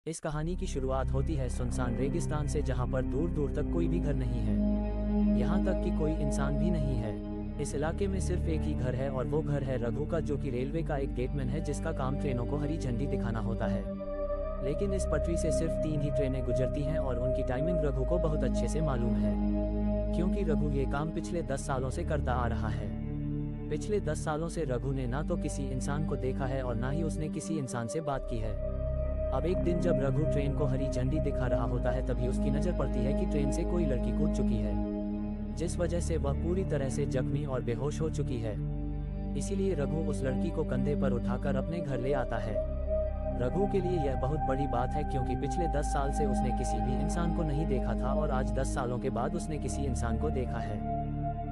इस कहानी की शुरुआत होती है सुनसान रेगिस्तान से, जहां पर दूर दूर तक कोई भी घर नहीं है। यहां तक कि कोई इंसान भी नहीं है। इस इलाके में सिर्फ एक ही घर है और वो घर है रघु का, जो कि रेलवे का एक गेटमैन है जिसका काम ट्रेनों को हरी झंडी दिखाना होता है। लेकिन इस पटरी से सिर्फ 3 ही ट्रेनें गुजरती हैं और उनकी टाइमिंग रघु को बहुत अच्छे से मालूम है, क्योंकि रघु ये काम पिछले 10 सालों से करता आ रहा है। पिछले 10 सालों से रघु ने ना तो किसी इंसान को देखा है और ना ही उसने किसी इंसान से बात की है। अब एक दिन जब रघु ट्रेन को हरी झंडी दिखा रहा होता है, तभी उसकी नजर पड़ती है कि ट्रेन से कोई लड़की कूद चुकी है, जिस वजह से वह पूरी तरह से जख्मी और बेहोश हो चुकी है। इसीलिए रघु उस लड़की को कंधे पर उठाकर अपने घर ले आता है। रघु के लिए यह बहुत बड़ी बात है, क्योंकि पिछले 10 साल से उसने किसी भी इंसान को नहीं देखा था और आज 10 सालों के बाद उसने किसी इंसान को देखा है।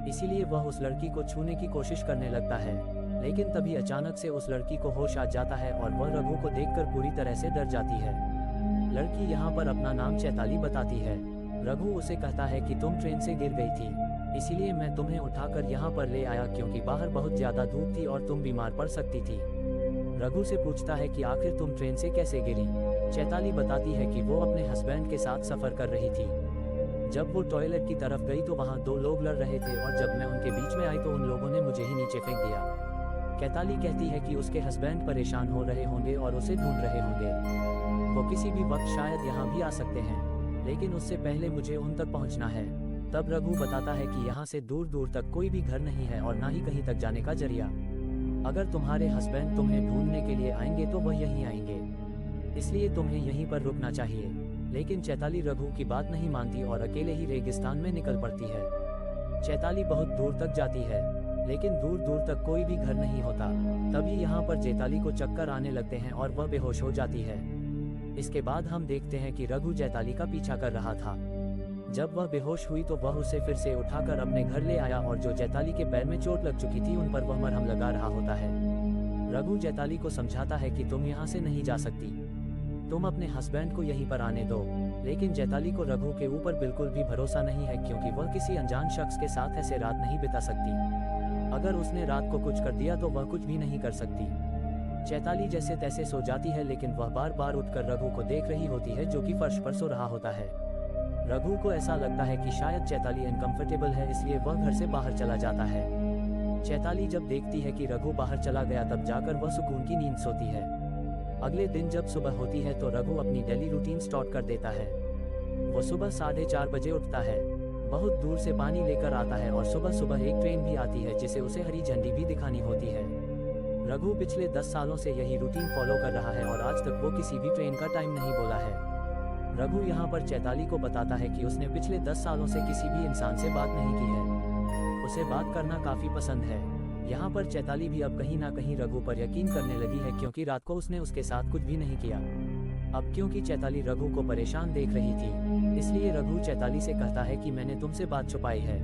इसीलिए वह उस लड़की को छूने की कोशिश करने लगता है, लेकिन तभी अचानक से उस लड़की को होश आ जाता है और वह रघु को देखकर पूरी तरह से डर जाती है। लड़की यहाँ पर अपना नाम चैताली बताती है। रघु उसे कहता है कि तुम ट्रेन से गिर गई थी, इसीलिए मैं तुम्हें उठाकर यहाँ पर ले आया, क्योंकि बाहर बहुत ज्यादा धूप थी और तुम बीमार पड़ सकती थी। रघु से पूछता है कि आखिर तुम ट्रेन से कैसे गिरी। चैताली बताती है कि वो अपने हस्बैंड के साथ सफर कर रही थी। जब वो टॉयलेट की तरफ गई तो वहाँ 2 लोग लड़ रहे थे और जब मैं उनके बीच में आई तो उन लोगों ने मुझे ही नीचे फेंक दिया। कैताली कहती है कि उसके हस्बैंड परेशान हो रहे होंगे और उसे ढूंढ रहे होंगे। वो किसी भी वक्त शायद यहाँ भी आ सकते हैं, लेकिन उससे पहले मुझे उन तक पहुँचना है। तब रघु बताता है कि यहाँ से दूर दूर तक कोई भी घर नहीं है और ना ही कहीं तक जाने का जरिया। अगर तुम्हारे हस्बैंड तुम्हें ढूंढने के लिए आएंगे तो वह यहीं आएंगे, इसलिए तुम्हें यहीं पर रुकना चाहिए। लेकिन चैताली रघु की बात नहीं मानती और अकेले ही रेगिस्तान में निकल पड़ती है। चैताली बहुत दूर तक जाती है, लेकिन दूर दूर तक कोई भी घर नहीं होता। तभी यहाँ पर चैताली को चक्कर आने लगते हैं और वह बेहोश हो जाती है। इसके बाद हम देखते हैं कि रघु चैताली का पीछा कर रहा था। जब वह बेहोश हुई तो वह उसे फिर से उठाकर अपने घर ले आया और जो चैताली के पैर में चोट लग चुकी थी उन पर वह मरहम लगा रहा होता है। रघु चैताली को समझाता है कि तुम यहाँ से नहीं जा सकती, तुम अपने हस्बैंड को यहीं पर आने दो। लेकिन चैताली को रघु के ऊपर बिल्कुल भी भरोसा नहीं है, क्योंकि वह किसी अनजान शख्स के साथ ऐसे रात नहीं बिता सकती। अगर उसने रात को कुछ कर दिया तो वह कुछ भी नहीं कर सकती। चैताली जैसे तैसे सो जाती है, लेकिन वह बार बार उठकर रघु को देख रही होती है, जो कि फर्श पर सो रहा होता है। रघु को ऐसा लगता है कि शायद चैताली अनकंफर्टेबल है, इसलिए वह घर से बाहर चला जाता है। चैताली जब देखती है कि रघु बाहर चला गया, तब जाकर वह सुकून की नींद सोती है। अगले दिन जब सुबह होती है तो रघु अपनी डेली रूटीन स्टार्ट कर देता है। वो सुबह 4:30 बजे उठता है, बहुत दूर से पानी लेकर आता है और सुबह सुबह एक ट्रेन भी आती है जिसे उसे हरी झंडी भी दिखानी होती है। रघु पिछले 10 सालों से यही रूटीन फॉलो कर रहा है और आज तक वो किसी भी ट्रेन का टाइम नहीं बोला है। रघु यहाँ पर चैताली को बताता है कि उसने पिछले 10 सालों से किसी भी इंसान से बात नहीं की है, उसे बात करना काफी पसंद है। यहाँ पर चैताली भी अब कहीं ना कहीं रघु पर यकीन करने लगी है, क्योंकि रात को उसने उसके साथ कुछ भी नहीं किया। अब क्योंकि चैताली रघु को परेशान देख रही थी, इसलिए रघु चैताली से कहता है कि मैंने तुमसे बात छुपाई है।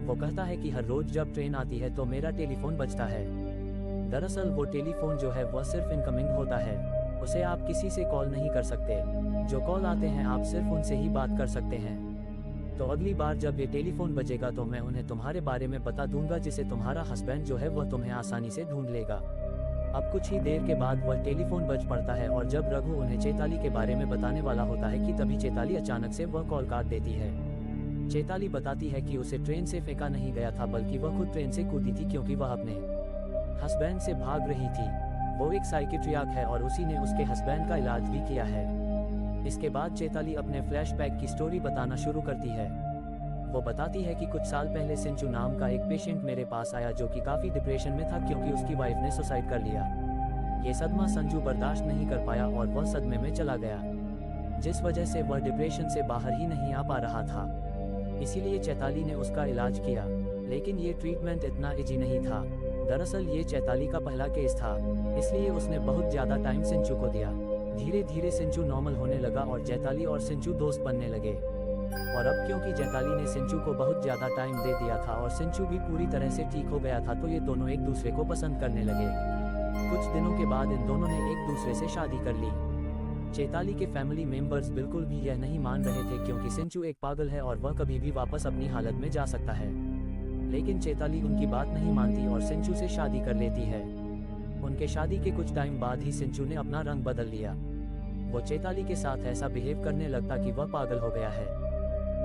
वो कहता है कि हर रोज जब ट्रेन आती है तो मेरा टेलीफोन बजता है। दरअसल वो टेलीफोन जो है वह सिर्फ इनकमिंग होता है, उसे आप किसी से कॉल नहीं कर सकते। जो कॉल आते हैं आप सिर्फ उनसे ही बात कर सकते हैं। तो अगली बार जब ये टेलीफोन बजेगा तो मैं उन्हें तुम्हारे बारे में बता दूंगा, जिसे तुम्हारा हस्बैंड जो है वह तुम्हें आसानी से ढूंढ लेगा। अब कुछ ही देर के बाद वह टेलीफोन बज पड़ता है और जब रघु उन्हें चैताली के बारे में बताने वाला होता है कि तभी चैताली अचानक से वह कॉल काट देती है। चैताली बताती है कि उसे ट्रेन से फेंका नहीं गया था, बल्कि वह खुद ट्रेन से कूदी थी, क्योंकि वह अपने हस्बैंड से भाग रही थी। वो एक साइकियाट्रिस्ट है और उसी ने उसके हस्बैंड का इलाज भी किया है। इसके बाद चैताली अपने फ्लैशबैक की स्टोरी बताना शुरू करती है। वो बताती है कि कुछ साल पहले सिंचू नाम का एक पेशेंट मेरे पास आया, जो कि काफी डिप्रेशन में था, क्योंकि उसकी वाइफ ने सुसाइड कर लिया। ये सदमा संजू बर्दाश्त नहीं कर पाया और वह सदमे में चला गया, जिस वजह से वह डिप्रेशन से बाहर ही नहीं आ पा रहा था। इसीलिए चैताली ने उसका इलाज किया, लेकिन ये ट्रीटमेंट इतना इजी नहीं था। दरअसल ये चैताली का पहला केस था, इसलिए उसने बहुत ज्यादा टाइम सिंचू को दिया। धीरे धीरे सिंचू नॉर्मल होने लगा और चैताली और सिंचू दोस्त बनने लगे। और अब क्योंकि चैताली ने सिंचू को बहुत ज्यादा टाइम दे दिया था और सिंचू भी पूरी तरह से ठीक हो गया था, तो ये दोनों एक दूसरे को पसंद करने लगे। कुछ दिनों के बाद इन दोनों ने एक दूसरे से शादी कर ली। चैताली के फैमिली मेंबर्स बिल्कुल भी यह नहीं मान रहे थे, क्योंकि सिंचू एक पागल है और वह कभी भी वापस अपनी हालत में जा सकता है। लेकिन चैताली उनकी बात नहीं मानती और सिंचू से शादी कर लेती है। उनके शादी के कुछ टाइम बाद ही सिंचू ने अपना रंग बदल लिया। वो चैताली के साथ ऐसा बिहेव करने लगता कि वह पागल हो गया है।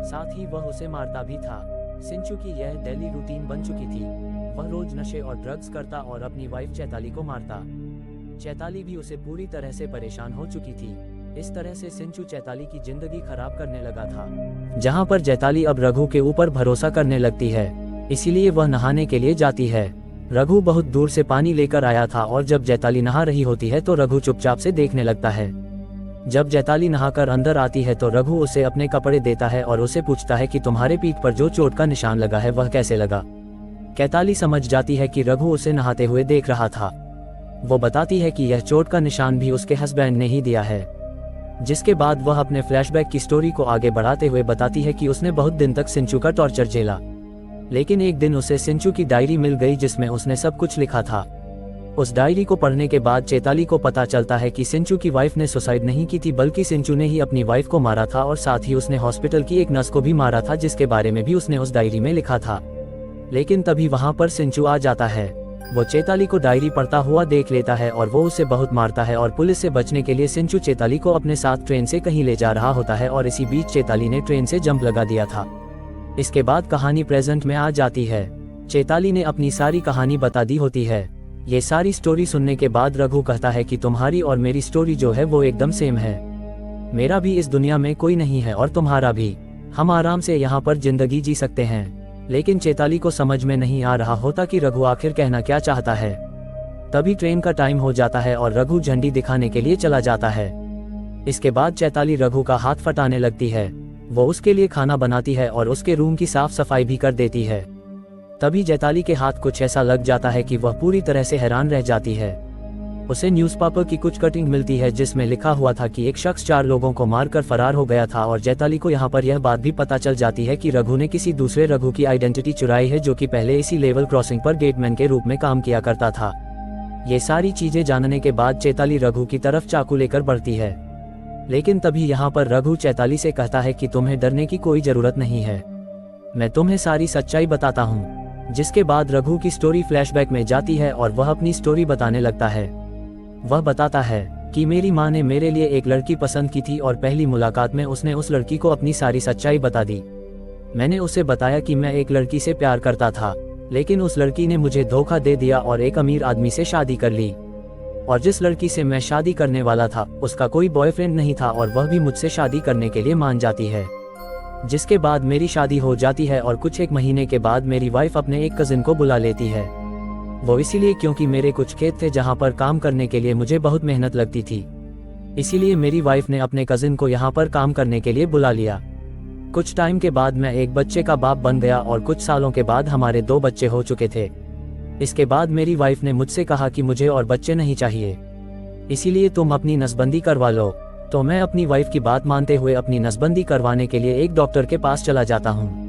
साथ ही वह उसे मारता भी था। सिंचू की यह डेली रूटीन बन चुकी थी। वह रोज नशे और ड्रग्स करता और अपनी वाइफ चैताली को मारता। चैताली भी उसे पूरी तरह से परेशान हो चुकी थी। इस तरह से सिंचू चैताली की जिंदगी खराब करने लगा था। जहां पर चैताली अब रघु के ऊपर भरोसा करने लगती है, इसीलिए वह नहाने के लिए जाती है। रघु बहुत दूर से पानी लेकर आया था और जब चैताली नहा रही होती है तो रघु चुपचाप से देखने लगता है। जब चैताली नहाकर अंदर आती है तो रघु उसे अपने कपड़े देता है और उसे पूछता है कि तुम्हारे पीठ पर जो चोट का निशान लगा है वह कैसे लगा। चैताली समझ जाती है कि रघु उसे नहाते हुए देख रहा था। वो बताती है कि यह चोट का निशान भी उसके हस्बैंड ने ही दिया है। जिसके बाद वह अपने फ्लैशबैक की स्टोरी को आगे बढ़ाते हुए बताती है कि उसने बहुत दिन तक सिंचू का टॉर्चर झेला, लेकिन एक दिन उसे सिंचू की डायरी मिल गई जिसमें उसने सब कुछ लिखा था। उस डायरी को पढ़ने के बाद चैताली को पता चलता है कि सिंचू की वाइफ ने सुसाइड नहीं की थी, बल्कि सिंचू ने ही अपनी वाइफ को मारा था और साथ ही उसने हॉस्पिटल की एक नर्स को भी मारा था, जिसके बारे में भी उसने उस डायरी में लिखा था। लेकिन तभी वहां पर सिंचू आ जाता है। वो चैताली को डायरी पढ़ता हुआ देख लेता है और वो उसे बहुत मारता है और पुलिस से बचने के लिए सिंचू चैताली को अपने साथ ट्रेन से कहीं ले जा रहा होता है और इसी बीच चैताली ने ट्रेन से जंप लगा दिया था। इसके बाद कहानी प्रेजेंट में आ जाती है। चैताली ने अपनी सारी कहानी बता दी होती है। ये सारी स्टोरी सुनने के बाद रघु कहता है कि तुम्हारी और मेरी स्टोरी जो है वो एकदम सेम है। मेरा भी इस दुनिया में कोई नहीं है और तुम्हारा भी। हम आराम से यहाँ पर जिंदगी जी सकते हैं। लेकिन चैताली को समझ में नहीं आ रहा होता कि रघु आखिर कहना क्या चाहता है। तभी ट्रेन का टाइम हो जाता है और रघु झंडी दिखाने के लिए चला जाता है। इसके बाद चैताली रघु का हाथ फटाने लगती है। वो उसके लिए खाना बनाती है और उसके रूम की साफ सफाई भी कर देती है। तभी चैताली के हाथ कुछ ऐसा लग जाता है कि वह पूरी तरह से हैरान रह जाती है। उसे न्यूज़पेपर की कुछ कटिंग मिलती है जिसमें लिखा हुआ था कि एक शख्स 4 लोगों को मारकर फरार हो गया था और चैताली को यहाँ पर यह बात भी पता चल जाती है कि रघु ने किसी दूसरे रघु की आइडेंटिटी चुराई है, जो कि पहले इसी लेवल क्रॉसिंग पर गेटमैन के रूप में काम किया करता था। ये सारी चीजें जानने के बाद चैताली रघु की तरफ चाकू लेकर बढ़ती है। लेकिन तभी यहाँ पर रघु चैताली से कहता है कि तुम्हें डरने की कोई जरूरत नहीं है, मैं तुम्हें सारी सच्चाई बताता हूँ। जिसके बाद रघु की स्टोरी फ्लैशबैक में जाती है और वह अपनी स्टोरी बताने लगता है। वह बताता है कि मेरी माँ ने मेरे लिए एक लड़की पसंद की थी और पहली मुलाकात में उसने उस लड़की को अपनी सारी सच्चाई बता दी। मैंने उसे बताया कि मैं एक लड़की से प्यार करता था, लेकिन उस लड़की ने मुझे धोखा दे दिया और एक अमीर आदमी से शादी कर ली। और जिस लड़की से मैं शादी करने वाला था उसका कोई बॉयफ्रेंड नहीं था और वह भी मुझसे शादी करने के लिए मान जाती है। जिसके बाद मेरी शादी हो जाती है और कुछ एक महीने के बाद मेरी वाइफ अपने एक कजिन को बुला लेती है। वो इसीलिए क्योंकि मेरे कुछ खेत थे जहाँ पर काम करने के लिए मुझे बहुत मेहनत लगती थी, इसीलिए मेरी वाइफ ने अपने कजिन को यहाँ पर काम करने के लिए बुला लिया। कुछ टाइम के बाद मैं एक बच्चे का बाप बन गया और कुछ सालों के बाद हमारे 2 बच्चे हो चुके थे। इसके बाद मेरी वाइफ ने मुझसे कहा कि मुझे और बच्चे नहीं चाहिए, इसीलिए तुम अपनी नसबंदी करवा लो। तो मैं अपनी वाइफ की बात मानते हुए अपनी नसबंदी करवाने के लिए एक डॉक्टर के पास चला जाता हूँ।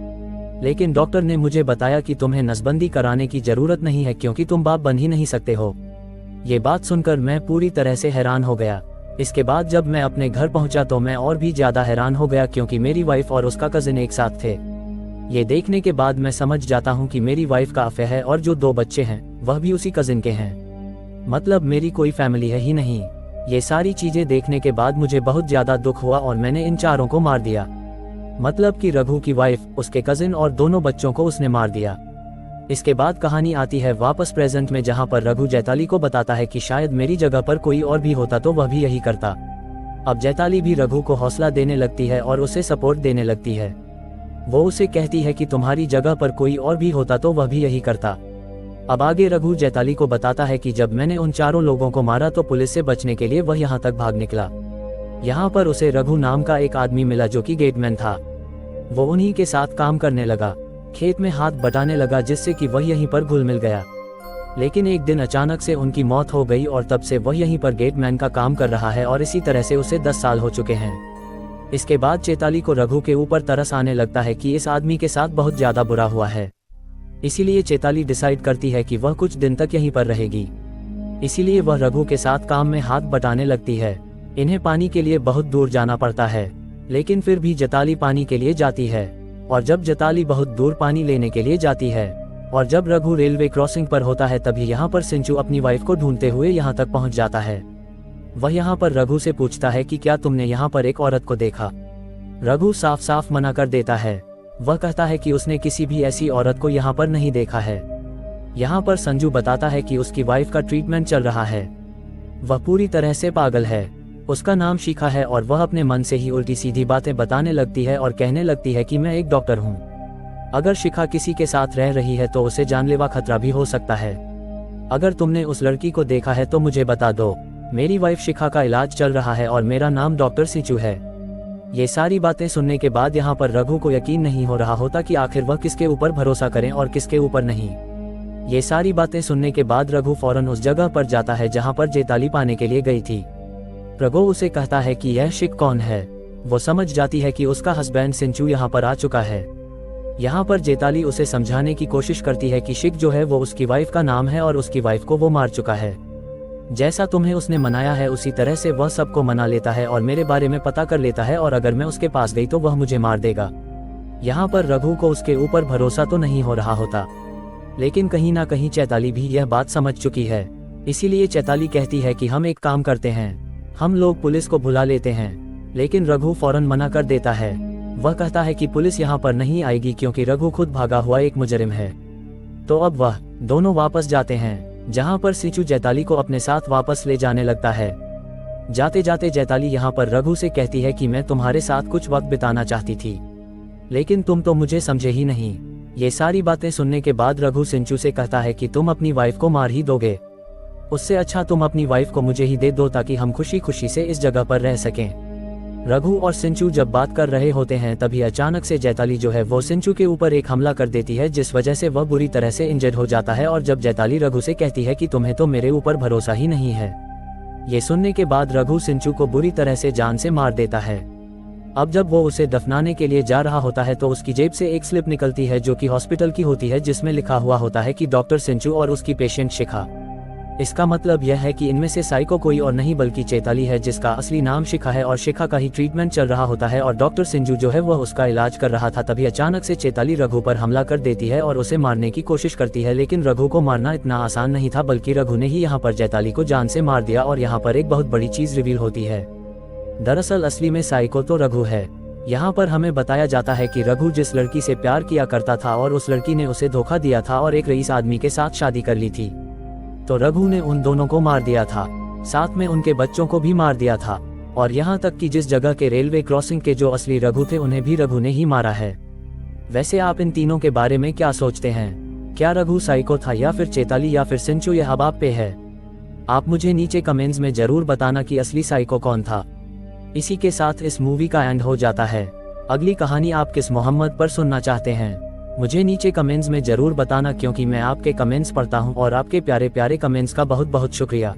लेकिन डॉक्टर ने मुझे बताया कि तुम्हें नसबंदी कराने की जरूरत नहीं है क्योंकि तुम बाप बन ही नहीं सकते हो। ये बात सुनकर मैं पूरी तरह से हैरान हो गया। इसके बाद जब मैं अपने घर पहुंचा तो मैं और भी ज्यादा हैरान हो गया क्योंकि मेरी वाइफ और उसका कजिन एक साथ थे। ये देखने के बाद मैं समझ जाता हूँ कि मेरी वाइफ का अफेयर है और जो 2 बच्चे हैं वह भी उसी कजिन के हैं। मतलब मेरी कोई फैमिली है ही नहीं। ये सारी चीजें देखने के बाद मुझे बहुत ज्यादा दुख हुआ और मैंने इन 4 को मार दिया। मतलब कि रघु की वाइफ, उसके कजिन और दोनों बच्चों को उसने मार दिया। इसके बाद कहानी आती है वापस प्रेजेंट में, जहां पर रघु चैताली को बताता है कि शायद मेरी जगह पर कोई और भी होता तो वह भी यही करता। अब चैताली भी रघु को हौसला देने लगती है और उसे सपोर्ट देने लगती है। वो उसे कहती है कि तुम्हारी जगह पर कोई और भी होता तो वह भी यही करता। अब आगे रघु चैताली को बताता है कि जब मैंने उन 4 लोगों को मारा तो पुलिस से बचने के लिए वह यहाँ तक भाग निकला। यहाँ पर उसे रघु नाम का एक आदमी मिला जो कि गेटमैन था। वो उन्हीं के साथ काम करने लगा, खेत में हाथ बटाने लगा, जिससे कि वह यहीं पर घुल मिल गया। लेकिन एक दिन अचानक से उनकी मौत हो गई और तब से वह यहीं पर गेटमैन का काम कर रहा है और इसी तरह से उसे 10 साल हो चुके हैं। इसके बाद चैताली को रघु के ऊपर तरस आने लगता है कि इस आदमी के साथ बहुत ज्यादा बुरा हुआ है। इसीलिए चैताली डिसाइड करती है कि वह कुछ दिन तक यहीं पर रहेगी। इसीलिए वह रघु के साथ काम में हाथ बटाने लगती है। इन्हें पानी के लिए बहुत दूर जाना पड़ता है, लेकिन फिर भी चैताली पानी के लिए जाती है। और जब चैताली बहुत दूर पानी लेने के लिए जाती है और जब रघु रेलवे क्रॉसिंग पर होता है तभी यहाँ पर सिंचू अपनी वाइफ को ढूंढते हुए यहाँ तक पहुँच जाता है। वह यहाँ पर रघु से पूछता है कि क्या तुमने यहाँ पर एक औरत को देखा। रघु साफ साफ मना कर देता है। वह कहता है कि उसने किसी भी ऐसी औरत को यहाँ पर नहीं देखा है। यहाँ पर संजू बताता है कि उसकी वाइफ का ट्रीटमेंट चल रहा है। वह पूरी तरह से पागल है। उसका नाम शिखा है और वह अपने मन से ही उल्टी सीधी बातें बताने लगती है और कहने लगती है कि मैं एक डॉक्टर हूँ। अगर शिखा किसी के साथ रह रही है तो उसे जानलेवा खतरा भी हो सकता है। अगर तुमने उस लड़की को देखा है तो मुझे बता दो। मेरी वाइफ शिखा का इलाज चल रहा है और मेरा नाम डॉक्टर सिंचू है। ये सारी बातें सुनने के बाद यहाँ पर रघु को यकीन नहीं हो रहा होता कि आखिर वह किसके ऊपर भरोसा करें और किसके ऊपर नहीं। ये सारी बातें सुनने के बाद रघु फौरन उस जगह पर जाता है जहाँ पर जेताली पाने के लिए गई थी। रघु उसे कहता है कि यह शिख कौन है। वो समझ जाती है कि उसका हस्बैंड सिंचू यहाँ पर आ चुका है। यहाँ पर जेताली उसे समझाने की कोशिश करती है कि शिख जो है वो उसकी वाइफ का नाम है और उसकी वाइफ को वो मार चुका है। जैसा तुम्हें उसने मनाया है उसी तरह से वह सबको मना लेता है और मेरे बारे में पता कर लेता है, और अगर मैं उसके पास गई तो वह मुझे मार देगा। यहाँ पर रघु को उसके ऊपर भरोसा तो नहीं हो रहा होता, लेकिन कहीं ना कहीं चैताली भी यह बात समझ चुकी है। इसीलिए चैताली कहती है कि हम एक काम करते हैं, हम लोग पुलिस को बुला लेते हैं। लेकिन रघु फौरन मना कर देता है। वह कहता है कि पुलिस यहाँ पर नहीं आएगी क्योंकि रघु खुद भागा हुआ एक मुजरिम है। तो अब वह दोनों वापस जाते हैं, जहाँ पर सिंचू जैताली को अपने साथ वापस ले जाने लगता है। जाते जाते जैताली यहाँ पर रघु से कहती है कि मैं तुम्हारे साथ कुछ वक्त बिताना चाहती थी, लेकिन तुम तो मुझे समझे ही नहीं। ये सारी बातें सुनने के बाद रघु सिंचू से कहता है कि तुम अपनी वाइफ को मार ही दोगे, उससे अच्छा तुम अपनी वाइफ को मुझे ही दे दो ताकि हम खुशी खुशी से इस जगह पर रह सकें। रघु और सिंचू जब बात कर रहे होते हैं तभी अचानक से जैताली जो है वो सिंचू के ऊपर एक हमला कर देती है, जिस वजह से वह बुरी तरह से इंजर्ड हो जाता है। और जब जैताली रघु से कहती है कि तुम्हें तो मेरे ऊपर भरोसा ही नहीं है, ये सुनने के बाद रघु सिंचू को बुरी तरह से जान से मार देता है। अब जब वो उसे दफनाने के लिए जा रहा होता है तो उसकी जेब से एक स्लिप निकलती है जो कि हॉस्पिटल की होती है, जिसमें लिखा हुआ होता है कि डॉक्टर सिंचू और उसकी पेशेंट शिखा। इसका मतलब यह है कि इनमें से साइको कोई और नहीं बल्कि चैताली है, जिसका असली नाम शिखा है और शिखा का ही ट्रीटमेंट चल रहा होता है और डॉक्टर सिंचू जो है वह उसका इलाज कर रहा था। तभी अचानक से चैताली रघु पर हमला कर देती है और उसे मारने की कोशिश करती है, लेकिन रघु को मारना इतना आसान नहीं था, बल्कि रघु ने ही यहाँ पर चैताली को जान से मार दिया। और यहाँ पर एक बहुत बड़ी चीज रिवील होती है। दरअसल असली में साइको तो रघु है। यहाँ पर हमें बताया जाता है कि रघु जिस लड़की से प्यार किया करता था और उस लड़की ने उसे धोखा दिया था और एक रईस आदमी के साथ शादी कर ली थी, तो रघु ने उन दोनों को मार दिया था, साथ में उनके बच्चों को भी मार दिया था। और यहाँ तक कि जिस जगह के रेलवे क्रॉसिंग के जो असली रघु थे उन्हें भी रघु ने ही मारा है। वैसे आप इन तीनों के बारे में क्या सोचते हैं? क्या रघु साइको था या फिर चैताली या फिर सिंचू? यह अब आप पे है। आप मुझे नीचे कमेंट्स में जरूर बताना कि असली साइको कौन था। इसी के साथ इस मूवी का एंड हो जाता है। अगली कहानी आप किस मोहम्मद पर सुनना चाहते हैं मुझे नीचे कमेंट्स में जरूर बताना, क्योंकि मैं आपके कमेंट्स पढ़ता हूं और आपके प्यारे प्यारे कमेंट्स का बहुत बहुत शुक्रिया।